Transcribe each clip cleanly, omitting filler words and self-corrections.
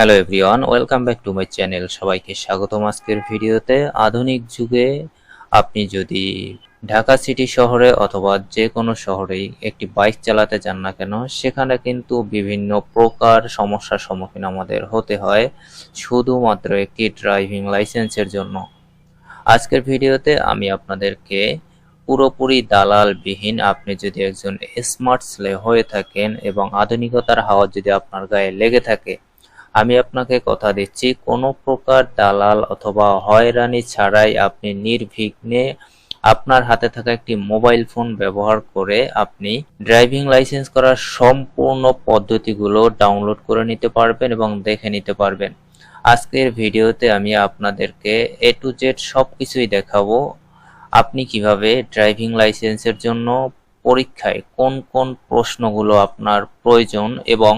Hello everyone, welcome back to my channel. সবাইকে স্বাগতম আজকের ভিডিওতে। আধুনিক যুগে আপনি যদি ঢাকা সিটি শহরে অথবা যে কোনো শহরেই একটি বাইক চালাতে যান না কেন, সেখানে কিন্তু বিভিন্ন প্রকার সমস্যার সম্মুখীন আমাদের হতে হয় শুধুমাত্র একটি ড্রাইভিং লাইসেন্সের জন্য। আজকের ভিডিওতে আমি আপনাদেরকে পুরোপুরি দালালবিহীন, আপনি যদি একজন স্মার্ট ছেলে হয়ে থাকেন এবং আধুনিকতার হাওয়া যদি আপনার গায়ে লেগে থাকে, আমি আপনাকে কথা দিচ্ছি কোনো প্রকার দালাল অথবা হয়রানি ছাড়াই আপনি নির্বিঘ্নে আপনার হাতে থাকা একটি মোবাইল ফোন ব্যবহার করে আপনি ড্রাইভিং লাইসেন্স করার সম্পূর্ণ পদ্ধতিগুলো ডাউনলোড করে নিতে পারবেন এবং দেখে নিতে পারবেন। আজকের ভিডিওতে আমি আপনাদেরকে A to Z সবকিছুই দেখাবো। আপনি কিভাবে ড্রাইভিং লাইসেন্সের জন্য পরীক্ষায় কোন কোন প্রশ্নগুলো আপনার প্রয়োজন, এবং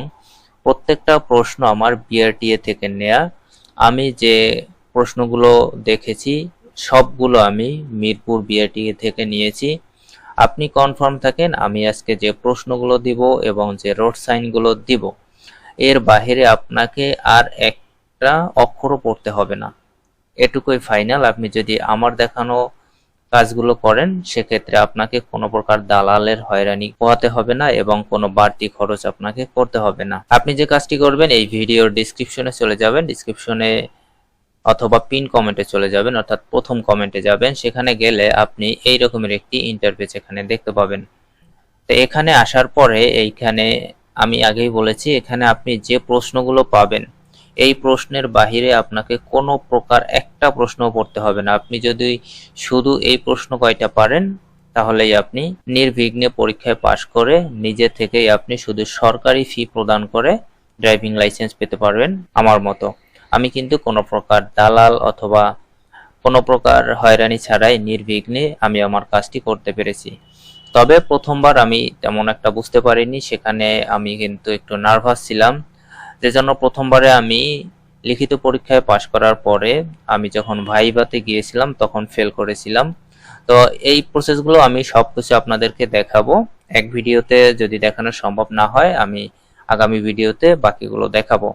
প্রত্যেকটা প্রশ্ন আমার বিআরটিএ থেকে নেয়া। আমি যে প্রশ্নগুলো দেখেছি সবগুলো আমি মিরপুর বিআরটিএ থেকে নিয়েছি। আপনি কনফার্ম থাকেন আমি আজকে যে প্রশ্নগুলো দিব এবং যে রোড সাইনগুলো দিব, এর বাহিরে আপনাকে আর একটা অক্ষরও পড়তে হবে না। এটুকুই ফাইনাল। আপনি যদি আমার দেখানো কাজগুলো করেন সেক্ষেত্রে আপনাকে কোনো প্রকার দালালের হয়রানি পোহাতে হবে না এবং কোনো বাড়তি খরচ আপনাকে করতে হবে না। আপনি যে কাজটি করবেন, এই ভিডিওর ডিসক্রিপশনে চলে যাবেন, ডিসক্রিপশনে অথবা পিন কমেন্টে চলে যাবেন, অর্থাৎ প্রথম কমেন্টে যাবেন। সেখানে গেলে আপনি এই রকমের একটি ইন্টারফেস এখানে দেখতে পাবেন। তো এখানে আসার পরে এইখানে আমি আগেই বলেছি, এখানে আপনি যে প্রশ্নগুলো পাবেন এই প্রশ্নের বাহিরে আপনাকে কোনো প্রকার একটা প্রশ্ন পড়তে হবে না। আপনি যদি শুধু এই প্রশ্ন কয়টা পারেন তাহলেই আপনি নির্বিঘ্নে পরীক্ষায় পাশ করে নিজে থেকেই আপনি শুধু সরকারি ফি প্রদান করে ড্রাইভিং লাইসেন্স পেতে পারবেন আমার মতো। আমি কিন্তু কোনো প্রকার দালাল অথবা কোনো প্রকার হয়রানি ছাড়াই নির্বিঘ্নে আমি আমার কাজটি করতে পেরেছি। তবে প্রথমবার আমি তেমন একটা বুঝতে পারিনি, সেখানে আমি কিন্তু একটু নার্ভাস ছিলাম, যে জন্য প্রথমবারে আমি লিখিত পরীক্ষায় পাশ করার পরে আমি যখন ভাইভাতে গিয়েছিলাম তখন ফেল করেছিলাম। তো এই প্রসেসগুলো আমি সবকিছু আপনাদেরকে দেখাবো এক ভিডিওতে। যদি দেখানো সম্ভব না হয় আমি আগামী ভিডিওতে বাকিগুলো দেখাবো।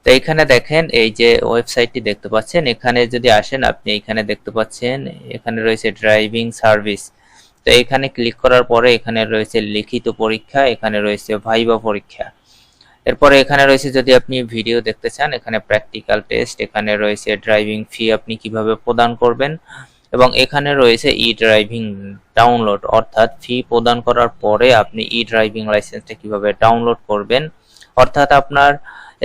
তো এখানে দেখেন, এই যে ওয়েবসাইটটি দেখতে পাচ্ছেন, এখানে যদি আসেন আপনি এখানে দেখতে পাচ্ছেন এখানে রয়েছে ড্রাইভিং সার্ভিস। তো এখানে ক্লিক করার পরে এখানে রয়েছে লিখিত পরীক্ষা, এখানে রয়েছে ভাইভা পরীক্ষা। এরপরে এখানে রয়েছে যদি আপনি ভিডিও দেখতে চান, এখানে প্র্যাকটিক্যাল টেস্ট, এখানে রয়েছে ড্রাইভিং ফি আপনি কিভাবে প্রদান করবেন, এবং এখানে রয়েছে ই ড্রাইভিং ডাউনলোড, অর্থাৎ ফি প্রদান করার পরে আপনি ই ড্রাইভিং লাইসেন্সটা কিভাবে ডাউনলোড করবেন। অর্থাৎ আপনার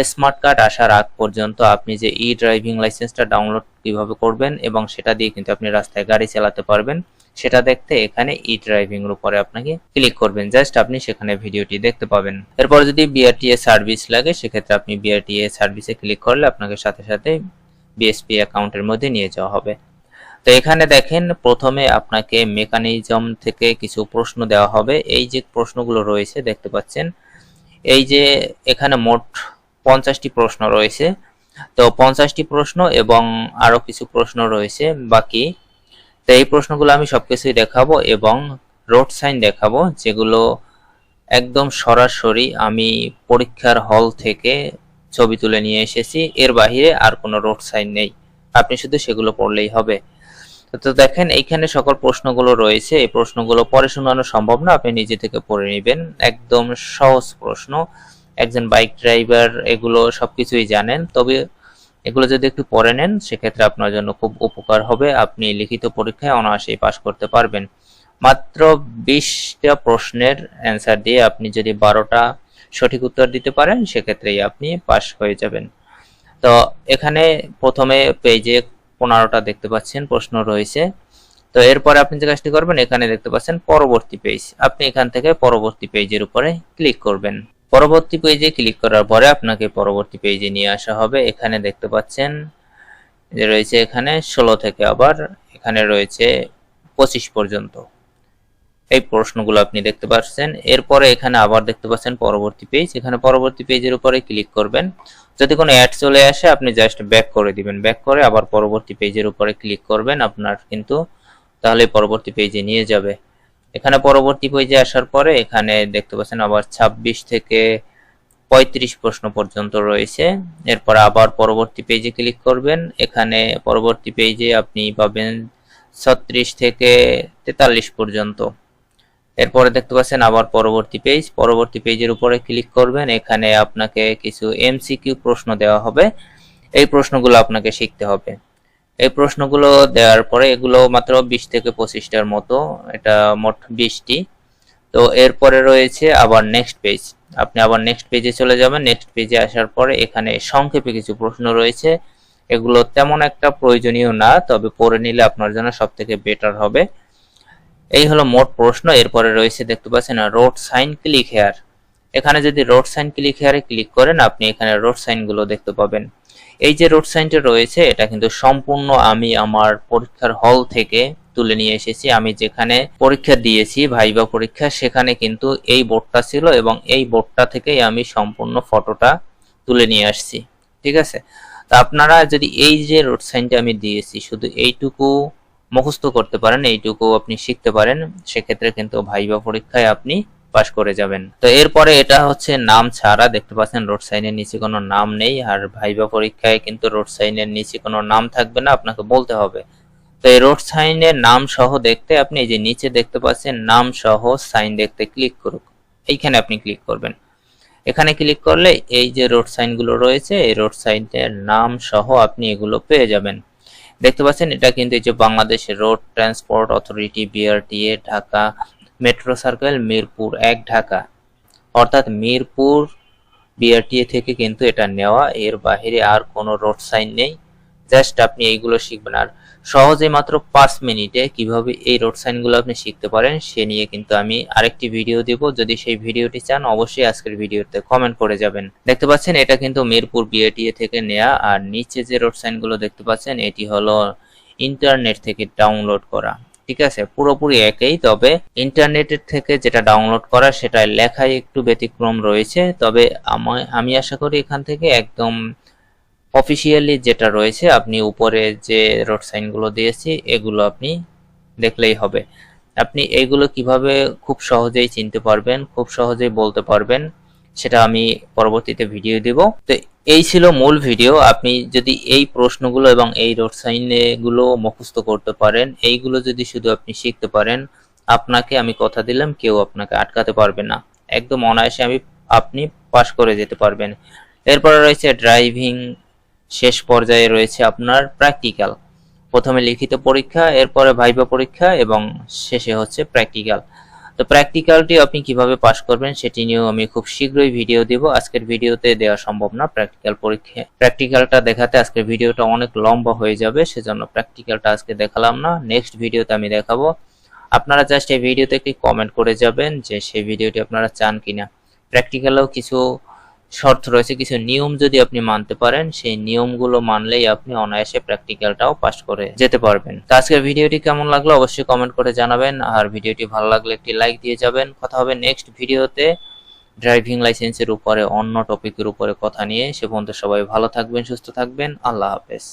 স্মার্ট কার্ড আসার আগ পর্যন্ত আপনি যে ই ড্রাইভিং লাইসেন্সটা ডাউনলোড কিভাবে করবেন এবং সেটা দিয়ে কিন্তু আপনি রাস্তায় গাড়ি চালাতে পারবেন, সেটা দেখতে এখানে ই ড্রাইভিং এর উপরে আপনাকে ক্লিক করবেন। জাস্ট আপনি সেখানে ভিডিওটি দেখতে পাবেন। এরপর যদি বিআরটিএ সার্ভিস লাগে সেক্ষেত্রে আপনি বিআরটিএ সার্ভিসে ক্লিক করলে আপনাকে সাথে সাথে বিএসপি অ্যাকাউন্টের মধ্যে নিয়ে যাওয়া হবে। তো এখানে দেখেন প্রথমে আপনাকে মেকানিজম থেকে কিছু প্রশ্ন দেওয়া হবে। এই যে প্রশ্নগুলো রয়েছে দেখতে পাচ্ছেন, এই যে এখানে মোট 50টি প্রশ্ন রয়েছে। তো 50টি প্রশ্ন এবং আরো কিছু প্রশ্ন রয়েছে বাকি। তো এই প্রশ্নগুলো আমি সবকিছুই দেখাবো এবং রোড সাইন দেখাবো, যেগুলো একদম সরাসরি আমি পরীক্ষার হল থেকে ছবি তুলে নিয়ে এসেছি। এর বাহিরে আর কোনো রোড সাইন নেই, আপনি শুধু সেগুলো পড়লেই হবে। তো দেখেন এইখানে সকল প্রশ্নগুলো রয়েছে। এই প্রশ্নগুলো পরে শোনানো সম্ভব না, আপনি নিজে থেকে পড়ে নেবেন। একদম সহজ প্রশ্ন, একজন বাইক ড্রাইভার এগুলো সবকিছুই জানেন, তবে এগুলো যদি একটু পড়ে নেন সেক্ষেত্রে আপনার জন্য খুব উপকার হবে। আপনি লিখিত পরীক্ষায় অনায়াসেই পাশ করতে পারবেন। মাত্র 20টা প্রশ্নের অ্যান্সার দিয়ে আপনি যদি 12টা সঠিক উত্তর দিতে পারেন সেক্ষেত্রেই আপনি পাশ হয়ে যাবেন। তো এখানে প্রথমে পেজে 15টা দেখতে পাচ্ছেন প্রশ্ন রয়েছে। তো এরপরে আপনি যে কাজটি করবেন, এখানে দেখতে পাচ্ছেন পরবর্তী পেজ, আপনি এখান থেকে পরবর্তী পেজের উপরে ক্লিক করবেন। পরবর্তী পেজে ক্লিক করার পরে আপনাকে পরবর্তী পেজে নিয়ে আসা হবে। এখানে দেখতে পাচ্ছেন যে রয়েছে এখানে 16 থেকে আবার এখানে রয়েছে 25 পর্যন্ত এই প্রশ্নগুলো আপনি দেখতে পাচ্ছেন। এরপরে এখানে আবার দেখতে পাচ্ছেন পরবর্তী পেজ, এখানে পরবর্তী পেজের উপরে ক্লিক করবেন। যদি কোনো অ্যাড চলে আসে আপনি জাস্ট ব্যাক করে দিবেন, ব্যাক করে আবার পরবর্তী পেজের উপরে ক্লিক করবেন, আপনার কিন্তু তাহলে পরবর্তী পেজে নিয়ে যাবে। এখানে পরবর্তী পেজে আসার পরে এখানে দেখতে পাচ্ছেন আবার 26 থেকে 35 প্রশ্ন পর্যন্ত রয়েছে। এরপর আবার পরবর্তী পেজে ক্লিক করবেন। এখানে পরবর্তী পেজে আপনি পাবেন 36 থেকে 43 পর্যন্ত। এরপরে দেখতে পাচ্ছেন আবার পরবর্তী পেজের উপরে ক্লিক করবেন। এখানে আপনাকে কিছু এমসিকিউ প্রশ্ন দেওয়া হবে, এই প্রশ্নগুলো আপনাকে শিখতে হবে। এই প্রশ্নগুলো দেওয়ার পরে এগুলো মাত্র 20 থেকে 25টার মতো, এটা মোট 20টি। তো এরপরে রয়েছে আবার নেক্সট পেজ, আপনি আবার নেক্সট পেজে চলে যাবেন। নেক্সট পেজে আসার পরে এখানে সংক্ষেপে কিছু প্রশ্ন রয়েছে, এগুলো তেমন একটা প্রয়োজনীয় না, তবে পড়ে নিলে আপনার জন্য সব থেকে বেটার হবে। এই হলো মোট প্রশ্ন। এরপরে রয়েছে দেখতে পাচ্ছেন রোড সাইন ক্লিক হেয়ার। এখানে যদি রোড সাইন ক্লিক হেয়ারে ক্লিক করেন আপনি এখানে রোড সাইনগুলো দেখতে পাবেন। এই যে রোড সাইনটা রয়েছে এটা কিন্তু সম্পূর্ণ আমি আমার পরীক্ষার হল থেকে তুলে নিয়ে এসেছি। আমি যেখানে পরীক্ষা দিয়েছি ভাইবা পরীক্ষা, সেখানে কিন্তু এই বোর্ডটা ছিল এবং এই বোর্ডটা থেকেই আমি সম্পূর্ণ ফটোটা তুলে নিয়ে আসছি। ঠিক আছে, তো আপনারা যদি এই যে রোড সাইনটা আমি দিয়েছি শুধু এইটুকু মুখস্থ করতে পারেন, এইটুকু আপনি শিখতে পারেন, সেক্ষেত্রে কিন্তু ভাইবা পরীক্ষায় আপনি পাশ করে যাবেন। তো এরপরে এটা হচ্ছে নাম ছাড়া, দেখতে পাচ্ছেন রোড সাইনের নিচে কোনো নাম নেই, আর ভাইবা পরীক্ষায় কিন্তু রোড সাইনের নিচে কোনো নাম থাকবে না, আপনাকে বলতে হবে। তো এই রোড সাইনের নাম সহ দেখতে আপনি এই যে নিচে দেখতে পাচ্ছেন নাম সহ সাইন দেখতে ক্লিক করুন, এইখানে আপনি ক্লিক করবেন। এখানে ক্লিক করলে এই যে রোড সাইনগুলো রয়েছে এই রোড সাইনের নাম সহ আপনি এগুলো পেয়ে যাবেন। দেখতে পাচ্ছেন এটা কিন্তু এই যে Bangladesh road transport authority BRTA Dhaka metro circle Mirpur 1 Dhaka, অর্থাৎ মিরপুর বিআরটিএ থেকে কিন্তু এটা নেওয়া, এর বাইরে আর কোনো রোড সাইন নেই। জাস্ট আপনি এইগুলো শিখবেন, আর সহজে মাত্র 5 মিনিটে কিভাবে এই রোড সাইনগুলো আপনি শিখতে পারেন সে নিয়ে কিন্তু আমি আরেকটি ভিডিও দেব। যদি সেই ভিডিওটি চান অবশ্যই আজকের ভিডিওতে কমেন্ট করে যাবেন। দেখতে পাচ্ছেন এটা কিন্তু মিরপুর বিআরটিএ থেকে নেওয়া, আর নিচে যে রোড সাইনগুলো দেখতে পাচ্ছেন এটি হলো ইন্টারনেট থেকে ডাউনলোড করা। ঠিক আছে, পুরোপুরি একই, তবে ইন্টারনেটের থেকে যেটা ডাউনলোড করা সেটা লেখায় একটু ব্যতিক্রম রয়েছে, তবে আমি আশা করি এখান থেকে একদম অফিসিয়ালি যেটা রয়েছে আপনি উপরে যে রোড সাইনগুলো দিয়েছি এগুলো আপনি দেখলেই হবে। আপনি এইগুলো কিভাবে খুব সহজেই চিনতে পারবেন, খুব সহজেই বলতে পারবেন, সেটা আমি পরবর্তীতে ভিডিও দেব। তো এই ছিল মূল ভিডিও। আপনি যদি এই প্রশ্নগুলো এবং এই রোড সাইনগুলো মুখস্থ করতে পারেন, এইগুলো যদি শুধু আপনি শিখতে পারেন, আপনাকে আমি কথা দিলাম কেউ আপনাকে আটকাতে পারবে না, একদম অনায়াসে আপনি পাস করে যেতে পারবেন। এরপরে রয়েছে ড্রাইভিং, শেষ পর্যায়ে রয়েছে আপনার প্র্যাকটিক্যাল। প্রথমে লিখিত পরীক্ষা, এরপরে ভাইভা পরীক্ষা এবং শেষে হচ্ছে প্র্যাকটিক্যাল। তো প্র্যাকটিক্যালটি আপনি কিভাবে পাস করবেন সেটি নিয়েও আমি খুব শীঘ্রই ভিডিও দেব। আজকের ভিডিওতে দেওয়া সম্ভব না প্র্যাকটিক্যালটা দেখাতে, আজকের ভিডিওটা অনেক লম্বা হয়ে যাবে, সেজন্য প্র্যাকটিক্যালটা আজকে দেখালাম না, নেক্সট ভিডিওতে আমি দেখাবো। আপনারা জাস্ট এই ভিডিওতে একটি কমেন্ট করে যাবেন যে সেই ভিডিওটি আপনারা চান কিনা। প্র্যাকটিক্যালেও কিছু শর্ত রয়েছে, কিছু নিয়ম যদি আপনি মানতে পারেন, সেই নিয়মগুলো মানলেই আপনি অনায়াসে প্র্যাকটিক্যালটাও পাস করে যেতে পারবেন। তো আজকের ভিডিওটি কেমন লাগলো অবশ্যই কমেন্ট করে জানাবেন, আর ভিডিওটি ভালো লাগলে একটি লাইক দিয়ে যাবেন। কথা হবে নেক্সট ভিডিওতে ড্রাইভিং লাইসেন্সের উপরে, অন্য টপিকের উপরে কথা নিয়ে। সে পর্যন্ত সবাই ভালো থাকবেন, সুস্থ থাকবেন। আল্লাহ হাফেজ।